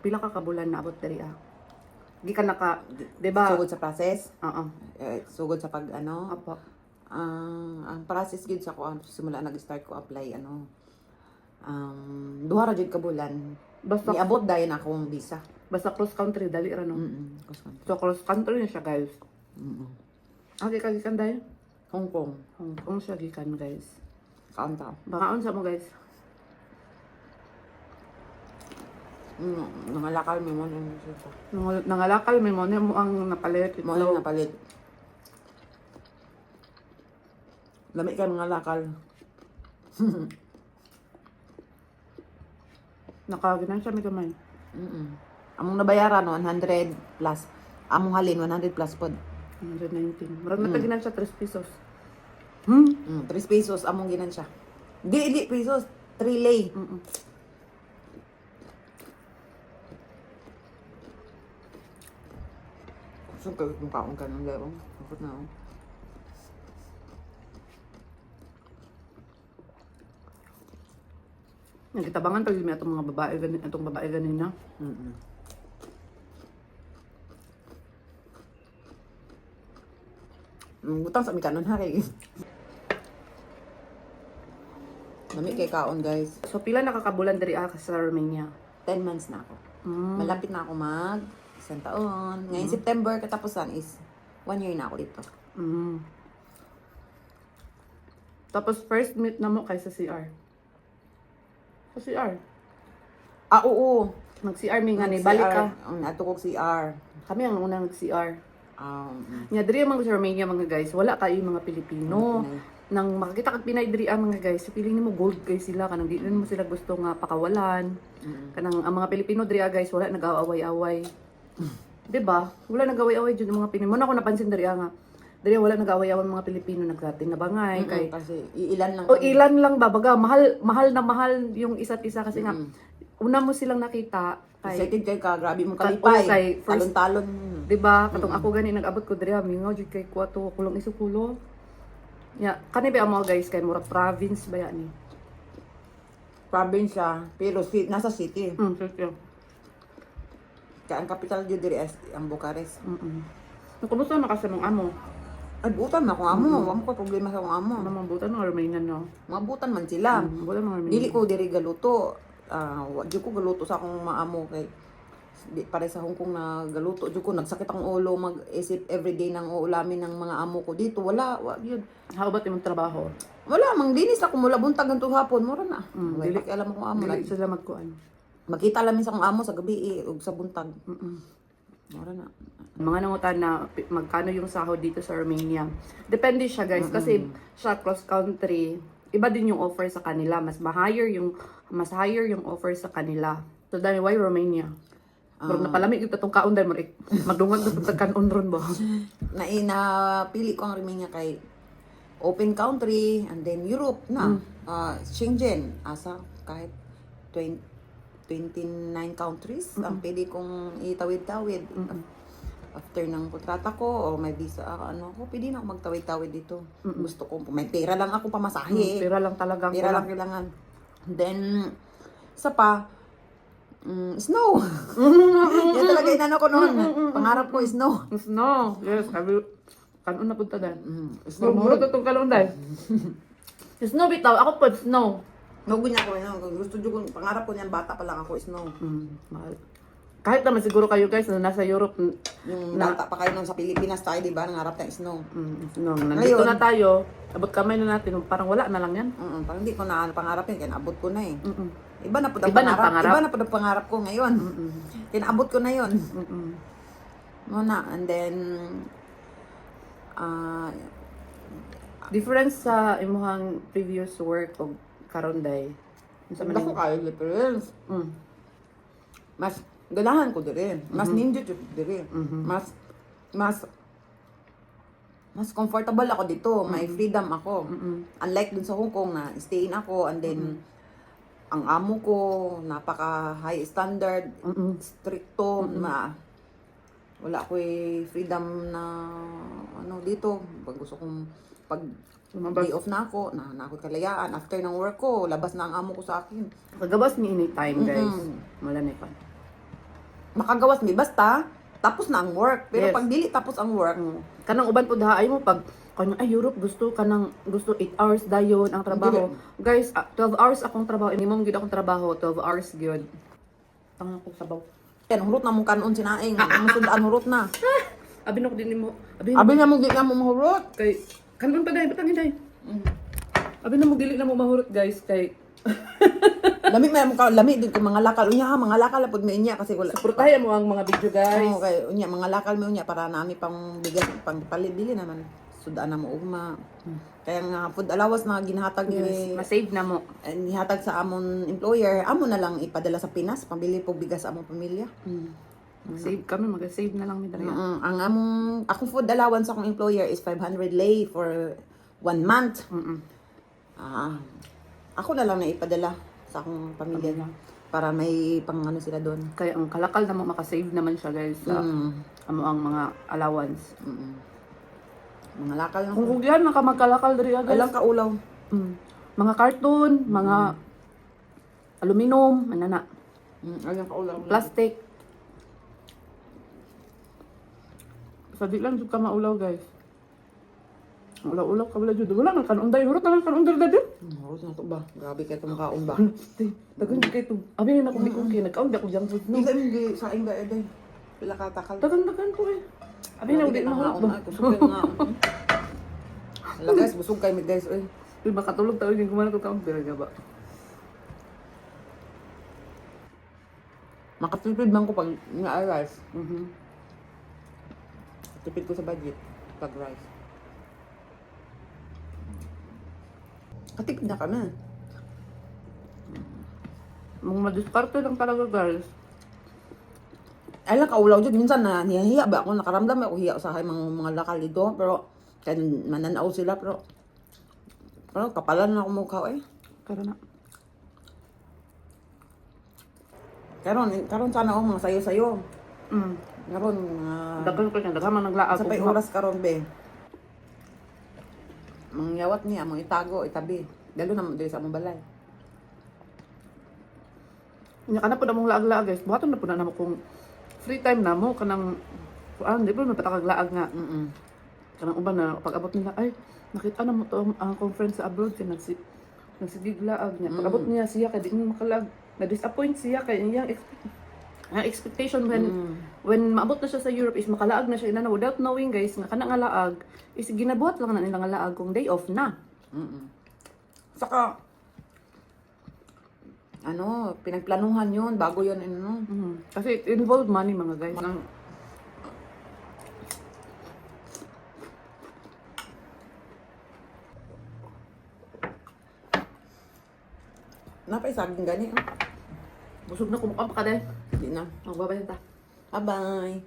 Pila ka kabulan na abot diri ah. Di ka naka, di ba? Sugod sa process, Oo. sugod sa pag ano, Apo. ang process gid sa ko simula nag-start ko apply ano. Duha ra jud ka bulan. Basta, Niabot dayon akong visa. basta cross country, dali ra no? Kusman. So, cross country na siya, guys. Okay, kagikan dahil. Hong Kong. Hong Kong siya gikan, guys. Kaunta. Baka unsa mo, guys? Nangalakal mo mo Nangalakal, may mo mo ang napalit. mo ang napalit. Lami ka nangalakal. Nakaginan siya, may kamay. Among nabayaran 100 plus. Among halin 100 plus pod. 119. Marag nataginan siya 3 pesos. 3 pesos among ginan siya. Di pesos, 3 lei. So kayo kung kaon ka ng lewang. Bakit na ako? Nagkitabangan pag may itong mga babae, itong babae ganina. Butang sa mikanon ha kay. Nami kay kaon guys. So, pila nakakabulan diri sa Romania? 10 months na ako. Malapit na ako mag isang taon. Ngayon September katapusan is 1 year na ako dito. Tapos, first meet na mo kay sa CR. Sa CR. Oo. Nag-CR mi nga ni, balik ka. Ato ko CR. Kami ang unang nag-CR. Um, Nya diri mga sa Romania mga guys, wala kayo mga Pilipino. Nang makakita kag Pinay diri mga guys, so feeling nimo gold guys sila kanang di mo sila gusto nga pakawalan. Kanang ang mga Pilipino diri guys wala nag-aaway-away. 'Di ba? Wala nag-away-away jud mga Pilipino. Mo na ako napansin diri nga. Diri wala nag-away-away mga Pilipino nagtinabangay kay kasi ilan lang. o ilan lang babaga mahal na mahal yung isa't isa kasi nga una mo silang nakita kay Excited kay ka, grabe mong kay kalipay. first Talon-talon. di ba katong ako gani nag-abot ko diri mingaw jud kay kuwato kulong isukulo. Ya, kani ba mo guys kay mura province ba yan ni? Province siya, pero nasa city. Sige. Kaya ang capital dito diri is ang Bucharest. Kumusta na kasi mong amo? Ay, butan na akong amo. Wala mo ko problema sa akong amo. Ano mabutan ng Armenian no? Mga butan man sila. Mabutan ng Armenian. Dili ko diri galuto. Di ko galuto sa akong maamo kay di pare sa Hong Kong na galuto jud ko nagsakit ang ulo mag-isip everyday nang uulamin ng mga amo ko dito wala yun. How about imong trabaho? Wala mang dinis ako mula buntag hangtong hapon mura na. Dili kay alam akong amo Dili na. sila magkuan. Makita lang sa akong amo sa gabi ug sa buntag. Mura na. Mga nangutan na magkano yung sahod dito sa Romania. Depende siya guys kasi sa cross country, iba din yung offer sa kanila, mas higher yung offer sa kanila. So dahil why Romania? Pero napalamig yung tatong kaon dahil magdungag na sa kanon ron ba? Napili ko ang Romania kay open country and then Europe na. Schengen asa kahit 29 countries ang pwede kong itawid-tawid. After ng kontrata ko o may visa ako, pwede na ako magtawid-tawid dito. Gusto ko, may pera lang ako pamasahe. Pera lang talagang Pera lang kailangan. Then, isa pa, snow. Yan talaga inano ko noon. Pangarap ko, snow. Snow. Yes, kanon na punta dan. Snow. Muro to tong kalon dai. Snow bitaw, ako po snow. Nagugo niya ako. Gusto ko, pangarap ko niyan, bata pa lang ako, snow. Mahal. Kahit naman siguro kayo guys na nasa Europe Yung bata pa kayo nung sa Pilipinas tayo, di ba? Nangarap tayo snow. no, nandito na tayo, abot kamay na natin, parang wala na lang yan. Parang hindi ko na pangarap yun, kaya naabot ko na eh. Iba na po Iba na pangarap. Iba na po ang pangarap ko ngayon. Kaya naabot ko na yun. Muna, and then, Difference sa imuhang previous work o karon day. Sa Sa ko kayo difference. Mas ganahan ko diri. Mas ninja jud diri. Mas comfortable ako dito. May freedom ako. Unlike dun sa Hong Kong na stayin ako and then ang amo ko napaka high standard, stricto, wala ko freedom na dito. Pag gusto kong day off na ako, nakot kalayaan. After ng work ko, labas na ang amo ko sa akin. Kagabas ni anytime guys. Wala na ipan. makagawas mi basta tapos na ang work. Pero Yes. pag dili tapos ang work, Kanang uban po daha ay mo pag kanya ay Europe gusto 8 hours dayon ang trabaho. Guys, 12 hours akong trabaho. Minimum gid akong trabaho, 12 hours gyud. Tangan ko sabaw. yan hurot na mong kanon sinaing. Ang sundaan hurot na. Abi ko din mo. Abi Abi na mo di ka mo mahurot. kay kanon pa dai batang hinay. Abi na mo dili na mo mahurot guys kay Lami may mo ka lami din ko mga lakal unya ha, mga lakal pud mi inya kasi wala. suportahan mo ang mga video guys. Oo, kay unya mga lakal mi unya para nami pang bigas pang palit dili naman. Sudaan na mo ugma. Kaya nga food allowance na ginahatag ni Ma-save na mo. nihatag sa amon employer, amo na lang ipadala sa Pinas pambili pog bigas sa among pamilya. Mag-save kami, mag-save na lang mi dali. Ang akong food allowance sa akong employer is 500 lei for 1 month. Ako na lang na ipadala sa akong pamilya para may pang ano sila doon. Kaya ang kalakal na mo makasave naman siya guys sa amo ang mga allowance. Mga lakal lang. Kung kugyan naka magkalakal diri guys. Alang kaulaw. Mga carton, mga aluminum, manana, Alang kaulaw. plastic. Sa di lang jud ka maulaw guys. Ulaw-ulaw ka wala jud. Wala nang kanunday, hurot na lang kanunday dadi. Harus na to ba? Grabe kayo itong kaon ba? Dagan kay to. Abi na ko bikong kay nagkaon ako junk food no. Hindi hindi sa inga eday. Pila ka takal. Dagan ko eh. Abi na udi mahurot ba. Kusog nga. Wala guys, busog kayo guys. Oy. Uy, makatulog tayo yung kumana ko kaon pero ba. Makatipid man ko pag na-arrive. Mhm. Tipid ko sa budget pag rice. Katipid na kami. Mga madiskarte lang talaga guys. Ay lang kaulaw dyan. Minsan na niyahiya ba ako. Nakaramdam ako hiya sa mga lakal dito. Pero kaya mananaw sila. Pero kapalan na ako mukha eh. Kara na. Karon sana ako mga sayo-sayo. Karon Dagan ko siya, dagan man naglaag. sa pay oras karon be. Mangyawat niya, mong itago, itabi. Dalo na mo diri sa among balay. Nya kana po na mong laag-laag guys. Buhaton na po na namo kung free time na mo kanang kuan di ba mapatakaglaag nga. Kanang uban na pag-abot nila ay nakita na mo to ang conference sa abroad siya nagsigiglaag niya. Pag-abot niya siya kay di mo makalag. Na-disappoint siya kay iyang expectation when maabot na siya sa Europe is makalaag na siya na without knowing guys nga kana nga laag is ginabuhat lang na nila nga laag kung day off na. Saka pinagplanuhan yun, bago yun, Kasi it involved money mga guys. Napay saging gani. Busog na kumukha pa ka dahil. Hindi na. Magbabayan ta. Bye-bye.